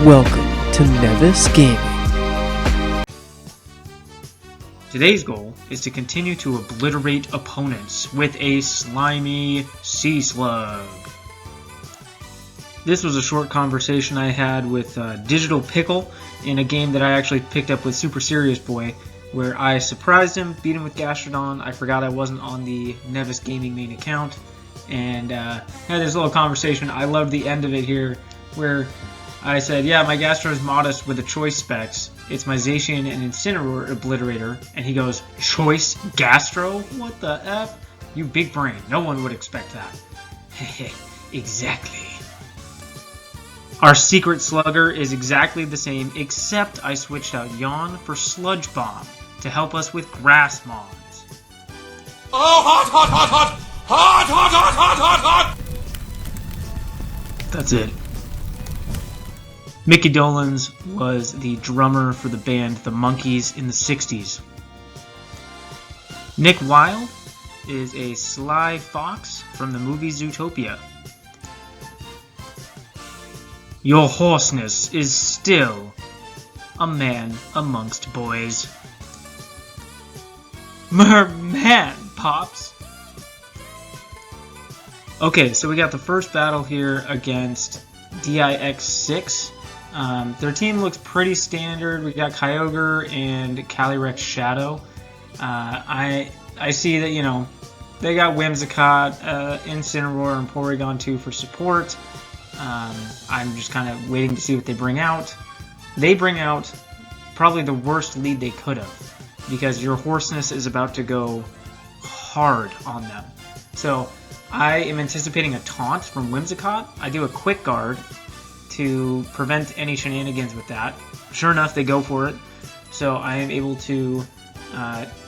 Welcome to Nevis Gaming. Today's goal is to continue to obliterate opponents with a slimy sea slug. This was a short conversation I had with Digital Pickle in a game that I actually picked up with Super Serious Boy, where I surprised him, beat him with Gastrodon. I forgot I wasn't on the Nevis Gaming main account, and had this little conversation. I loved the end of it here, where I said, yeah, my Gastro is modest with the choice specs. It's my Zacian and Incineroar Obliterator. And he goes, choice Gastro? What the F? You big brain. No one would expect that. Exactly. Our Seacret Slugger is exactly the same, except I switched out Yawn for Sludge Bomb to help us with Grass Mons. Oh, hot, hot, hot, hot! Hot, hot, hot, hot, hot, hot! That's it. Mickey Dolenz was the drummer for the band The Monkees in the 60s. Nick Wilde is a sly fox from the movie Zootopia. Your hoarseness is still a man amongst boys. Merman, Pops! Okay, so we got the first battle here against DIX6. Their team looks pretty standard. We got Kyogre and Calyrex Shadow. I see that, you know, they got Whimsicott, Incineroar, and Porygon 2 for support. I'm just kind of waiting to see what they bring out. They bring out probably the worst lead they could have, because your hoarseness is about to go hard on them. So I am anticipating a taunt from Whimsicott. I do a quick guard to prevent any shenanigans with that. Sure enough, they go for it. So I am able to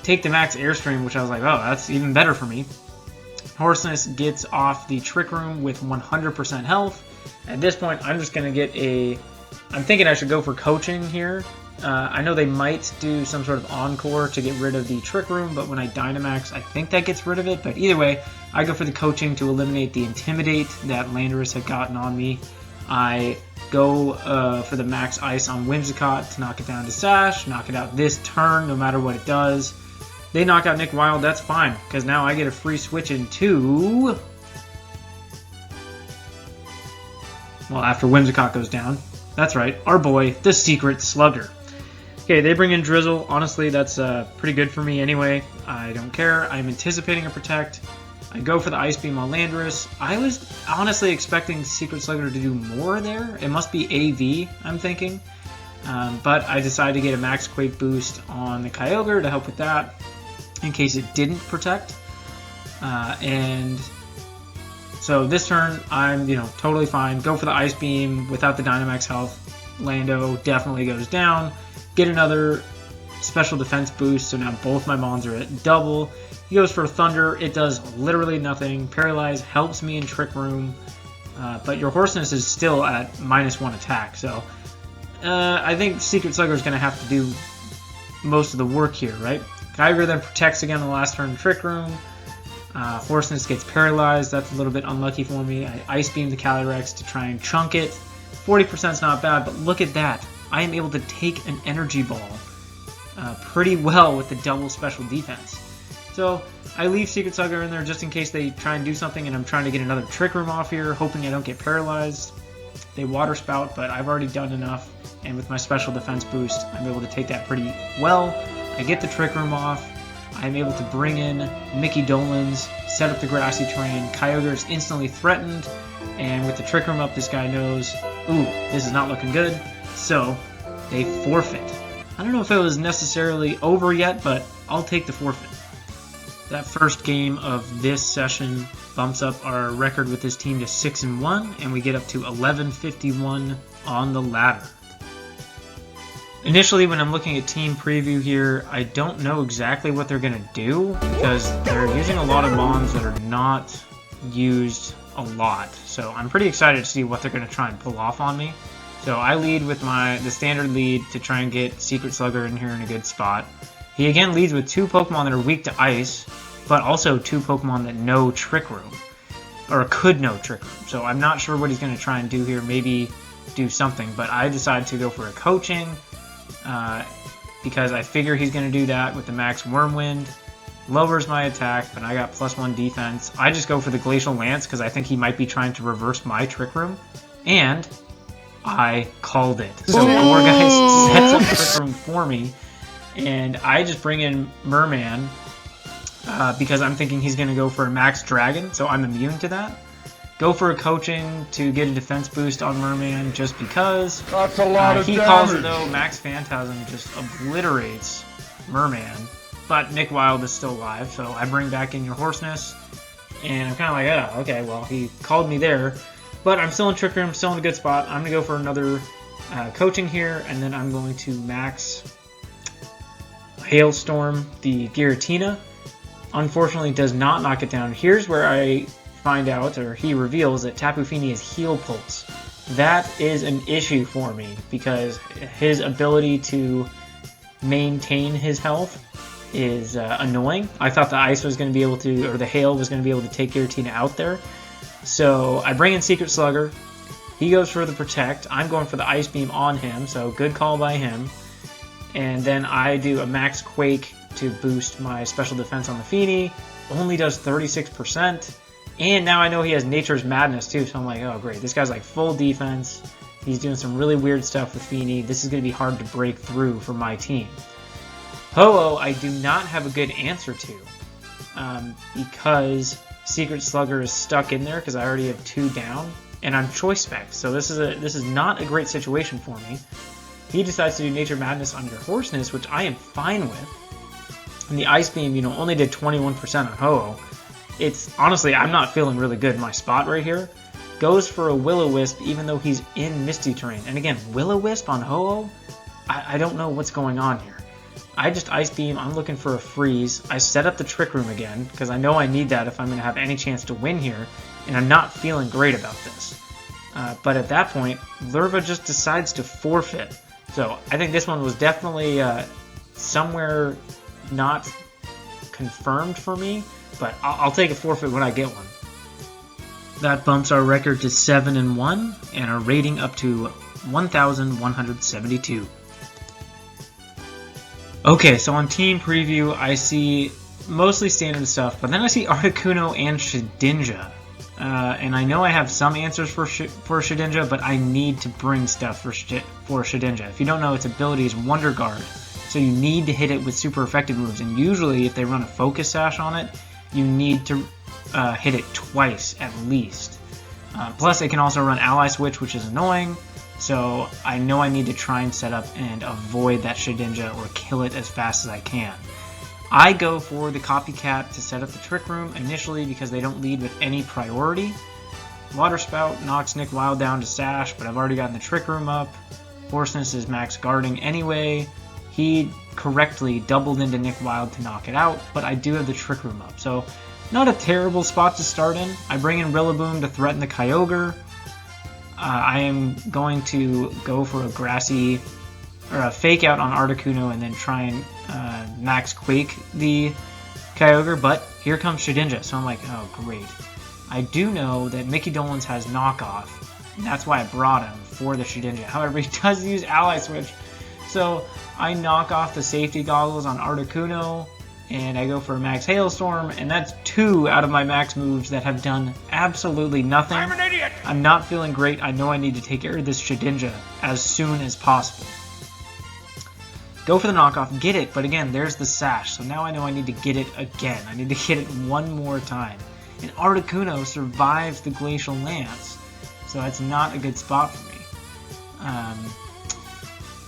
take the max airstream, which I was like, oh, that's even better for me. Hoarseness gets off the Trick Room with 100% health. At this point, I'm just going to get a... I'm thinking I should go for coaching here. I know they might do some sort of encore to get rid of the Trick Room, but when I Dynamax, I think that gets rid of it. But either way, I go for the coaching to eliminate the Intimidate that Landorus had gotten on me. I go for the max ice on Whimsicott to knock it down to Sash, knock it out this turn no matter what it does. They knock out Nick Wilde, that's fine, because now I get a free switch into... Well, after Whimsicott goes down. That's right, our boy, the Seacret Slugger. Okay, they bring in Drizzle. Honestly, that's pretty good for me anyway. I don't care. I'm anticipating a Protect. I go for the Ice Beam on Landorus. I was honestly expecting Seacret Slugger to do more there. It must be AV, I'm thinking. But I decided to get a Max Quake boost on the Kyogre to help with that, in case it didn't Protect. And so this turn, I'm totally fine. Go for the Ice Beam without the Dynamax health. Lando definitely goes down. Get another special defense boost, so now both my Mons are at double. He goes for Thunder. It does literally nothing. Paralyze helps me in Trick Room, but your Hoarseness is still at -1 attack. So I think Seacret Slugger is going to have to do most of the work here, right? Kyogre then protects again the last turn in Trick Room. Hoarseness gets paralyzed. That's a little bit unlucky for me. I Ice Beam the Calyrex to try and chunk it. 40% is not bad, but look at that. I am able to take an Energy Ball pretty well with the double special defense. So I leave Seacret Slugger in there just in case they try and do something, and I'm trying to get another Trick Room off here, hoping I don't get paralyzed. They Water Spout, but I've already done enough, and with my special defense boost, I'm able to take that pretty well. I get the Trick Room off. I'm able to bring in Mickey Dolenz, set up the Grassy Terrain. Kyogre is instantly threatened, and with the Trick Room up, this guy knows, ooh, this is not looking good, so they forfeit. I don't know if it was necessarily over yet, but I'll take the forfeit. That first game of this session bumps up our record with this team to 6-1, and we get up to 1151 on the ladder. Initially, when I'm looking at team preview here, I don't know exactly what they're going to do, because they're using a lot of Mons that are not used a lot. So I'm pretty excited to see what they're going to try and pull off on me. So I lead with the standard lead to try and get Seacret Slugger in here in a good spot. He again leads with 2 Pokemon that are weak to Ice, but also 2 Pokemon that know Trick Room, or could know Trick Room. So I'm not sure what he's going to try and do here. Maybe do something. But I decided to go for a coaching because I figure he's going to do that with the max Wormwind. Lowers my attack, but I got +1 defense. I just go for the Glacial Lance because I think he might be trying to reverse my Trick Room. And I called it. So 4 guys sets up Trick Room for me. And I just bring in Merman because I'm thinking he's going to go for a max Dragon, so I'm immune to that. Go for a coaching to get a defense boost on Merman just because. That's a lot of he damage. calls it though. Max Phantasm just obliterates Merman. But Nick Wild is still alive, so I bring back in your Hoarseness. And I'm kind of like, oh, okay, well, he called me there. But I'm still in Trick Room, still in a good spot. I'm going to go for another coaching here, and then I'm going to max Hailstorm the Giratina. Unfortunately, does not knock it down. Here's where I find out, or he reveals, that Tapu Fini is Heal Pulse. That is an issue for me, because his ability to maintain his health is annoying. I thought the ice was going to be able to, or the hail was going to be able to take Giratina out there. So I bring in Secret Slugger. He goes for the Protect. I'm going for the Ice Beam on him, so good call by him. And then I do a Max Quake to boost my special defense on the Fini. Only does 36%. And now I know he has Nature's Madness too, so I'm like, oh great, this guy's like full defense. He's doing some really weird stuff with Fini. This is going to be hard to break through for my team. Ho-Oh, I do not have a good answer to because Secret Slugger is stuck in there because I already have 2 down, and I'm choice spec, so this is not a great situation for me. He decides to do Nature Madness on your Hoarseness, which I am fine with. And the Ice Beam, only did 21% on Ho-Oh. It's honestly, I'm not feeling really good in my spot right here. Goes for a Will-O-Wisp even though he's in Misty Terrain. And again, Will-O-Wisp on Ho-Oh? I don't know what's going on here. I just Ice Beam, I'm looking for a freeze. I set up the Trick Room again, because I know I need that if I'm going to have any chance to win here, and I'm not feeling great about this. But at that point, Lurva just decides to forfeit. So I think this one was definitely somewhere not confirmed for me, but I'll take a forfeit when I get one. That bumps our record to 7-1, and our rating up to 1,172. Okay, so on Team Preview, I see mostly standard stuff, but then I see Articuno and Shedinja. And I know I have some answers for Shedinja, but I need to bring stuff for Shedinja. If you don't know, its ability is Wonder Guard, so you need to hit it with super effective moves, and usually if they run a Focus Sash on it, you need to hit it twice at least. Plus, it can also run Ally Switch, which is annoying. So I know I need to try and set up and avoid that Shedinja or kill it as fast as I can. I go for the Copycat to set up the Trick Room initially because they don't lead with any priority. Water Spout knocks Nick Wild down to Sash, but I've already gotten the Trick Room up. Hoarseness is max guarding anyway. He correctly doubled into Nick Wild to knock it out, but I do have the Trick Room up. So not a terrible spot to start in. I bring in Rillaboom to threaten the Kyogre. I am going to go for a grassy or a fake out on Articuno and then try and max Quake the Kyogre, but here comes Shedinja, so I'm like, oh great. I do know that Mickey Dolenz has knockoff, and that's why I brought him for the Shedinja. However, he does use Ally Switch, so I knock off the safety goggles on Articuno, and I go for a max Hailstorm, and that's 2 out of my max moves that have done absolutely nothing. I'm an idiot! I'm not feeling great. I know I need to take care of this Shedinja as soon as possible. Go for the knockoff, get it, but again, there's the Sash, so now I know I need to get it again. I need to hit it one more time. And Articuno survives the Glacial Lance, so that's not a good spot for me.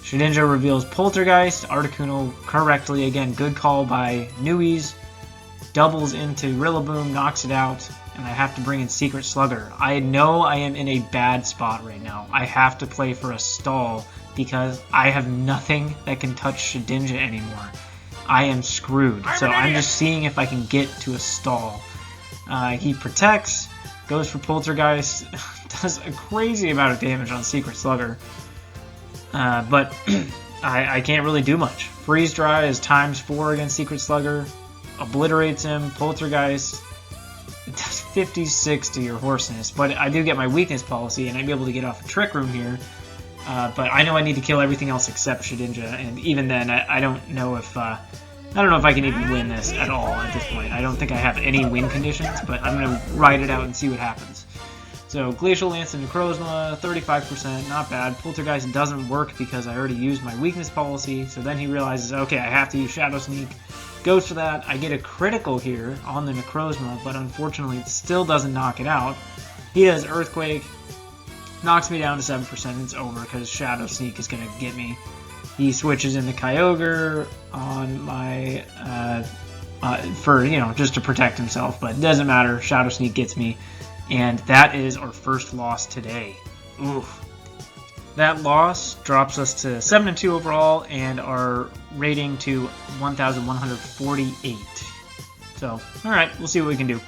Shedinja reveals Poltergeist. Articuno correctly, again, good call by Newies. Doubles into Rillaboom, knocks it out, and I have to bring in Secret Slugger. I know I am in a bad spot right now. I have to play for a stall because I have nothing that can touch Shedinja anymore. I am screwed. So I'm just seeing if I can get to a stall. He protects, goes for Poltergeist, does a crazy amount of damage on Secret Slugger. But I can't really do much. Freeze Dry is ×4 against Secret Slugger. Obliterates him. Poltergeist, it does 56 to your Hoarseness, but I do get my Weakness Policy, and I'd be able to get off a Trick Room here. But I know I need to kill everything else except Shedinja, and even then, I don't know if I can even win this at all at this point. I don't think I have any win conditions, but I'm gonna ride it out and see what happens. So Glacial Lance and Necrozma, 35%, not bad. Poltergeist doesn't work because I already used my Weakness Policy, so then he realizes, okay, I have to use Shadow Sneak. Goes for that. I get a critical here on the Necrozma, but unfortunately it still doesn't knock it out. He does Earthquake, knocks me down to 7%, it's over because Shadow Sneak is going to get me. He switches into Kyogre on my, just to protect himself, but it doesn't matter, Shadow Sneak gets me. And that is our first loss today. Oof. That loss drops us to 7-2 overall and our rating to 1,148. So, alright, we'll see what we can do.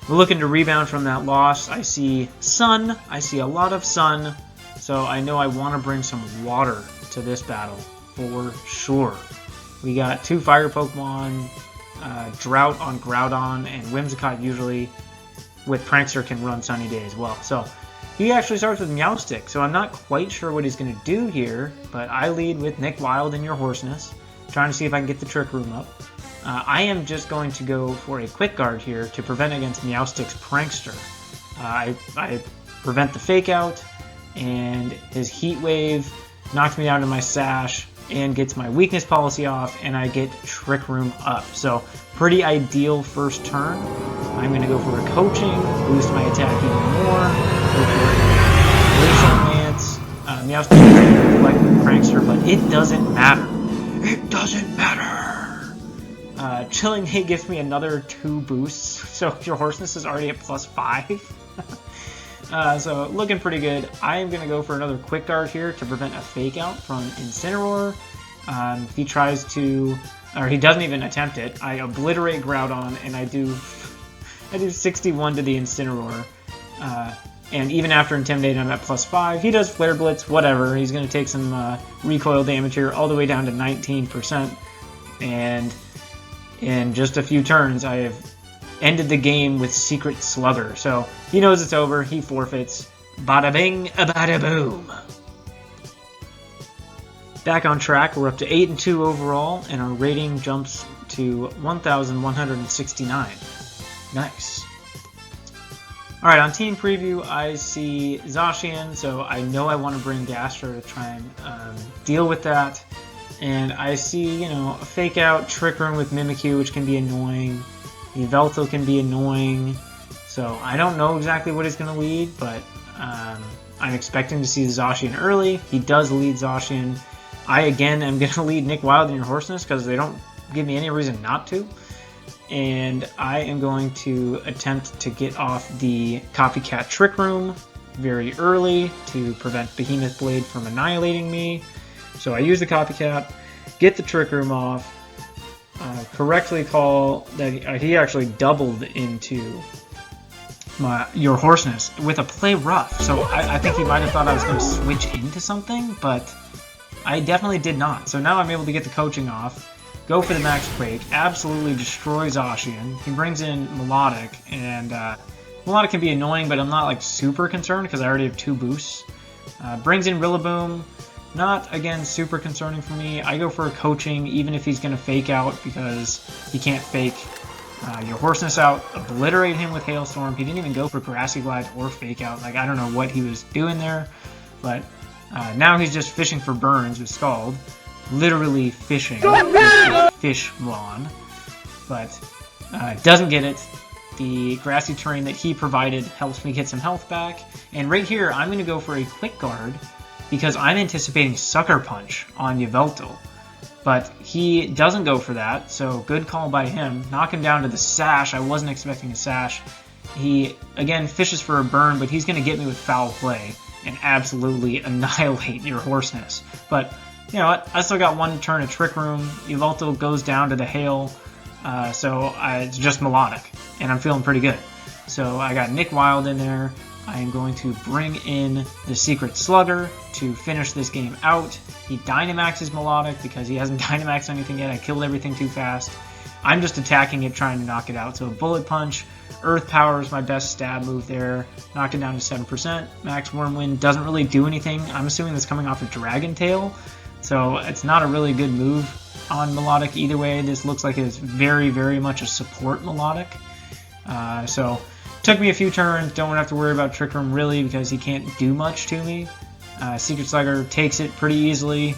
We're looking to rebound from that loss. I see sun. I see a lot of sun. So I know I want to bring some water to this battle for sure. We got 2 fire Pokemon. Drought on Groudon, and Whimsicott usually with Prankster can run Sunny Day as well. So he actually starts with Meowstic, so I'm not quite sure what he's going to do here, but I lead with Nick Wild and your Hoarseness, trying to see if I can get the Trick Room up. I am just going to go for a Quick Guard here to prevent against Meowstic's Prankster. I prevent the Fake Out, and his Heat Wave knocks me down to my Sash, and gets my Weakness Policy off, and I get Trick Room up. So, pretty ideal first turn. I'm going to go for a Coaching, boost my attack even more, go for Glacial Lance. Meowstic is going to reflect the Prankster, but it doesn't matter. It doesn't matter! Chilling Hay gives me another 2 boosts, so your Hoarseness is already at +5. So looking pretty good. I am going to go for another Quick Guard here to prevent a Fake Out from Incineroar. He tries to, or he doesn't even attempt it. I obliterate Groudon and I do 61 to the Incineroar. And even after Intimidate, I'm at +5. He does Flare Blitz, whatever. He's going to take some recoil damage here, all the way down to 19%. And in just a few turns, I have ended the game with Seacret Slugger. So he knows it's over. He forfeits. Bada bing, bada boom. Back on track. We're up to 8-2 overall, and our rating jumps to 1,169. Nice. Alright, on Team Preview, I see Zacian, so I know I want to bring Gastro to try and deal with that. And I see, a Fake Out, Trick Room with Mimikyu, which can be annoying. Yveltal can be annoying, so I don't know exactly what he's going to lead, but I'm expecting to see Zacian early. He does lead Zacian. I, again, am going to lead Nick Wild in your Hoarseness because they don't give me any reason not to. And I am going to attempt to get off the Copycat Trick Room very early to prevent Behemoth Blade from annihilating me. So I use the Copycat, get the Trick Room off, correctly call that he actually doubled into your Hoarseness with a Play Rough. So I think he might have thought I was going to switch into something, but I definitely did not. So now I'm able to get the Coaching off, go for the Max Quake, absolutely destroy Zacian. He brings in Melodic, and Melodic can be annoying, but I'm not like super concerned because I already have 2 boosts. Brings in Rillaboom. Not, again, super concerning for me. I go for a Coaching, even if he's going to Fake Out, because he can't fake your Hoarseness out. Obliterate him with Hailstorm. He didn't even go for Grassy Glide or Fake Out. Like, I don't know what he was doing there. But now he's just fishing for burns with Scald. Literally fishing with Fish Wand. But doesn't get it. The grassy terrain that he provided helps me get some health back. And right here, I'm going to go for a Quick Guard, because I'm anticipating Sucker Punch on Yveltal. But he doesn't go for that, so good call by him. Knock him down to the Sash. I wasn't expecting a Sash. He, again, fishes for a burn, but he's going to get me with Foul Play and absolutely annihilate your Hoarseness. But, you know what? I still got 1 turn of Trick Room. Yveltal goes down to the Hail, so it's just Melodic, and I'm feeling pretty good. So I got Nick Wild in there. I am going to bring in the Seacret Slugger to finish this game out. He Dynamaxes Melodic because he hasn't Dynamaxed anything yet. I killed everything too fast. I'm just attacking it, trying to knock it out. So Bullet Punch, Earth Power is my best stab move there. Knock it down to 7%. Max Wormwind doesn't really do anything. I'm assuming that's coming off a Dragon Tail. So it's not a really good move on Melodic either way. This looks like it's very, very much a support Melodic. So took me a few turns. Don't have to worry about Trick Room really because he can't do much to me. Secret Slugger takes it pretty easily.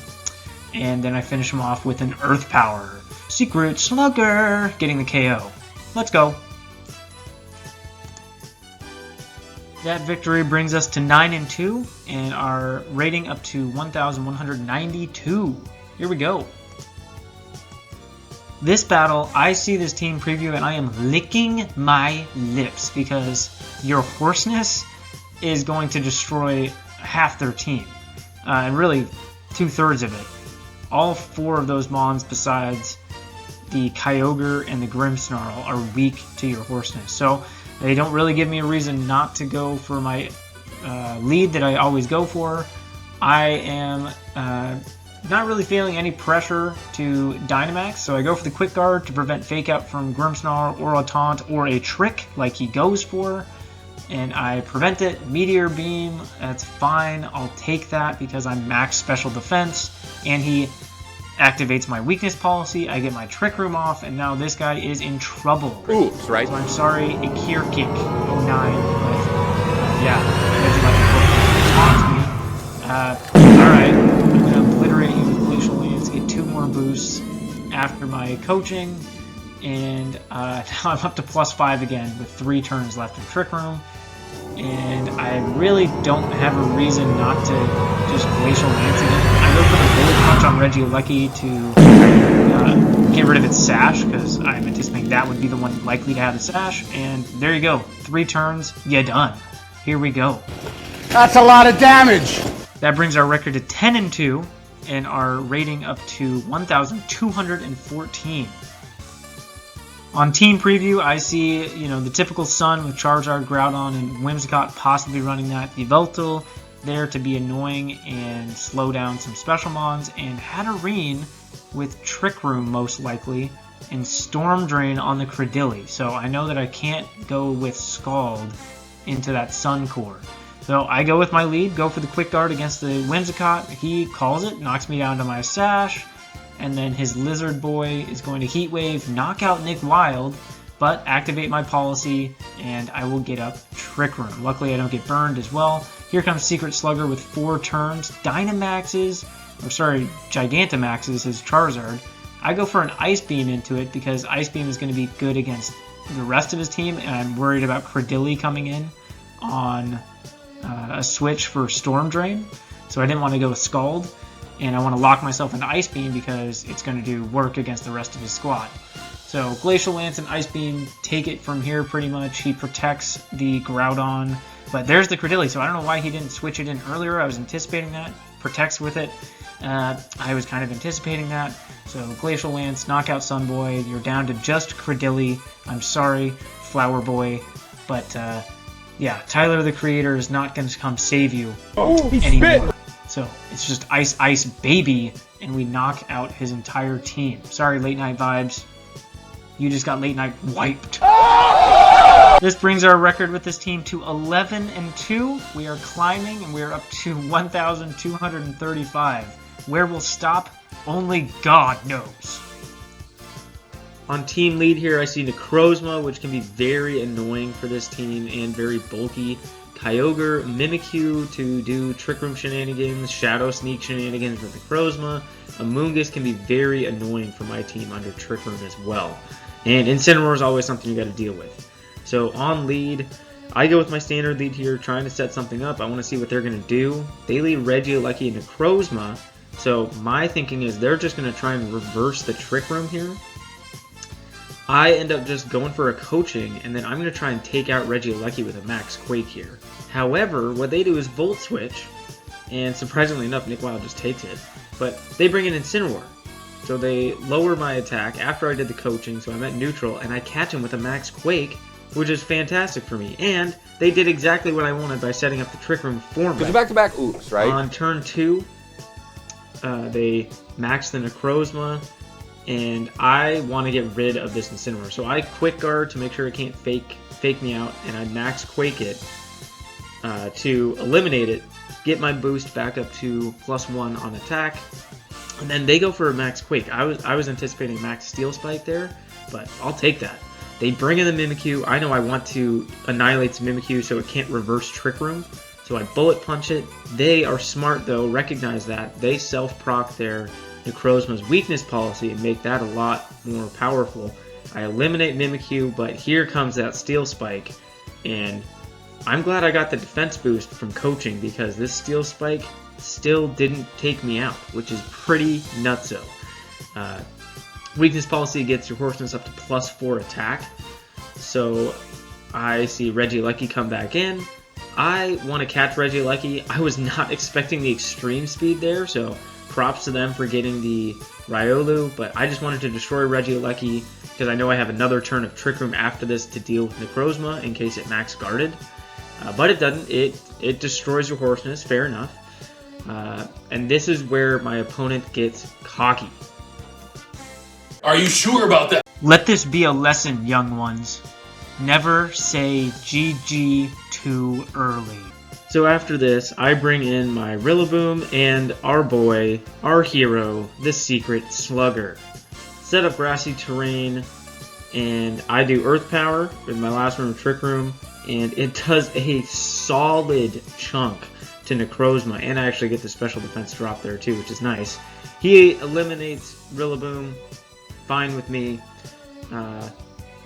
And then I finish him off with an Earth Power. Secret Slugger getting the KO. Let's go. That victory brings us to 9-2 and our rating up to 1,192. Here we go. This battle, I see this team preview and I am licking my lips because your hoarseness is going to destroy half their team. And really 2/3 of it. All 4 of those mons besides the Kyogre and the Grimmsnarl are weak to your hoarseness. So they don't really give me a reason not to go for my lead that I always go for. I am not really feeling any pressure to Dynamax, so I go for the Quick Guard to prevent Fake Out from Grimmsnarl or a Taunt or a Trick like he goes for. And I prevent it. Meteor Beam, that's fine. I'll take that because I'm max special defense. And he activates my weakness policy. I get my Trick Room off, and now this guy is in trouble. Oops, right? So I'm sorry, a Kier Kick 09. But, yeah, that's like alright, I'm going to obliterate you with Glacial Lance, get 2 more boosts after my coaching. And now I'm up to +5 again with 3 turns left in Trick Room. And I really don't have a reason not to just Glacial Lance it. I go for the Bullet Punch on Regieleki to get rid of its Sash, because I'm anticipating that would be the one likely to have the Sash. And there you go. 3 turns, you're done. Here we go. That's a lot of damage! That brings our record to 10-2, and our rating up to 1,214. On Team Preview, I see, the typical Sun with Charizard, Groudon, and Whimsicott possibly running that. Yveltal there to be annoying and slow down some special mons, and Hatterene with Trick Room most likely, and Storm Drain on the Credilli. So I know that I can't go with Scald into that Sun core. So I go with my lead, go for the Quick Guard against the Whimsicott. He calls it, knocks me down to my Sash. And then his Lizard Boy is going to Heat Wave, knock out Nick Wild, but activate my policy, and I will get up Trick Room. Luckily, I don't get burned as well. Here comes Secret Slugger with 4 turns. Gigantamaxes his Charizard. I go for an Ice Beam into it because Ice Beam is going to be good against the rest of his team, and I'm worried about Credilli coming in on a switch for Storm Drain. So I didn't want to go with Scald. And I want to lock myself into Ice Beam because it's going to do work against the rest of his squad. So Glacial Lance and Ice Beam take it from here pretty much. He protects the Groudon. But there's the Credilli, so I don't know why he didn't switch it in earlier. I was anticipating that. Protects with it. I was kind of anticipating that. So Glacial Lance, knockout Sunboy. You're down to just Credilli. I'm sorry, Flower Boy. But yeah, Tyler the Creator is not going to come save you anymore. So it's just Ice Ice Baby, and we knock out his entire team. Sorry, Late Night Vibes. You just got Late Night wiped. This brings our record with this team to 11-2. We are climbing, and we are up to 1,235. Where we'll stop, only God knows. On team lead here, I see Necrozma, which can be very annoying for this team and very bulky. Kyogre, Mimikyu to do Trick Room shenanigans, Shadow Sneak shenanigans with Necrozma. Amoonguss can be very annoying for my team under Trick Room as well. And Incineroar is always something you got to deal with. So on lead, I go with my standard lead here, trying to set something up. I want to see what they're going to do. They lead Regieleki and Necrozma. So my thinking is they're just going to try and reverse the Trick Room here. I end up just going for a coaching, and then I'm going to try and take out Regieleki with a Max Quake here. However, what they do is Volt Switch, and surprisingly enough, Nick Wild just takes it. But they bring in Incineroar. So they lower my attack after I did the coaching, so I'm at neutral, and I catch him with a Max Quake, which is fantastic for me. And they did exactly what I wanted by setting up the Trick Room for me. Because back-to-back oops, right? On turn 2, they max the Necrozma, and I want to get rid of this Incineroar. So I quick guard to make sure it can't fake me out, and I max Quake it to eliminate it, get my boost back up to +1 on attack, and then they go for a max Quake. I was anticipating max Steel Spike there, but I'll take that. They bring in the Mimikyu. I know I want to annihilate the Mimikyu so it can't reverse Trick Room, so I Bullet Punch it. They are smart though, recognize that. They self-proc their Necrozma's weakness policy and make that a lot more powerful. I eliminate Mimikyu, but here comes that Steel Spike, and I'm glad I got the defense boost from coaching because this Steel Spike still didn't take me out, which is pretty nutso. Weakness policy gets your Hoarseness up to +4 attack, so I see Regieleki come back in. I want to catch Regieleki. I was not expecting the extreme speed there, so props to them for getting the Riolu, but I just wanted to destroy Regieleki because I know I have another turn of Trick Room after this to deal with Necrozma in case it max guarded. But it doesn't. It destroys your Hoarseness, fair enough. And this is where my opponent gets cocky. Are you sure about that? Let this be a lesson, young ones. Never say GG too early. So after this, I bring in my Rillaboom and our boy, our hero, the Seacret Slugger. Set up grassy terrain, and I do Earth Power with my last room of Trick Room, and it does a solid chunk to Necrozma, and I actually get the special defense drop there too, which is nice. He eliminates Rillaboom, fine with me.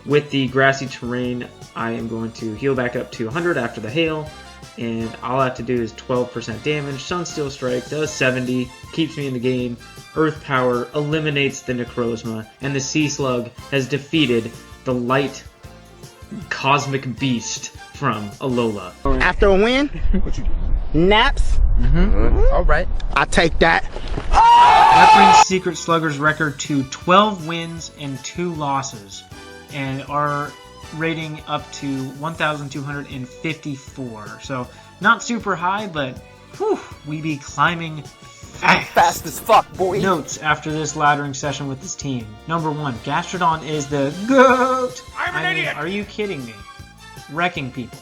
With the grassy terrain, I am going to heal back up to 100 after the hail, and all I have to do is 12% damage. Sunsteel Strike does 70, keeps me in the game. Earth Power eliminates the Necrozma, and the Sea Slug has defeated the light cosmic beast from Alola. After a win, naps. All right, I take that. That brings Seacret Slugger's record to 12 wins and 2 losses, and our rating up to 1,254. So not super high, but whew, we be climbing fast. Fast as fuck, boy. Notes after this laddering session with this team. Number 1, Gastrodon is the GOAT. I'm an idiot. Are you kidding me? Wrecking people.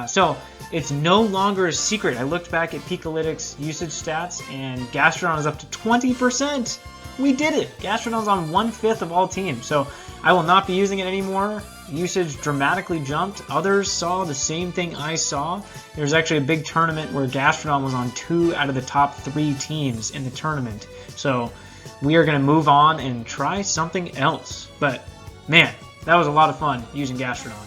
So it's no longer a secret. I looked back at Pikalytics usage stats, and Gastrodon is up to 20%. We did it. Gastrodon's on 1/5 of all teams, so I will not be using it anymore. Usage dramatically jumped. Others saw the same thing I saw. There was actually a big tournament where Gastrodon was on 2 out of the top 3 teams in the tournament. So we are going to move on and try something else. But man, that was a lot of fun using Gastrodon.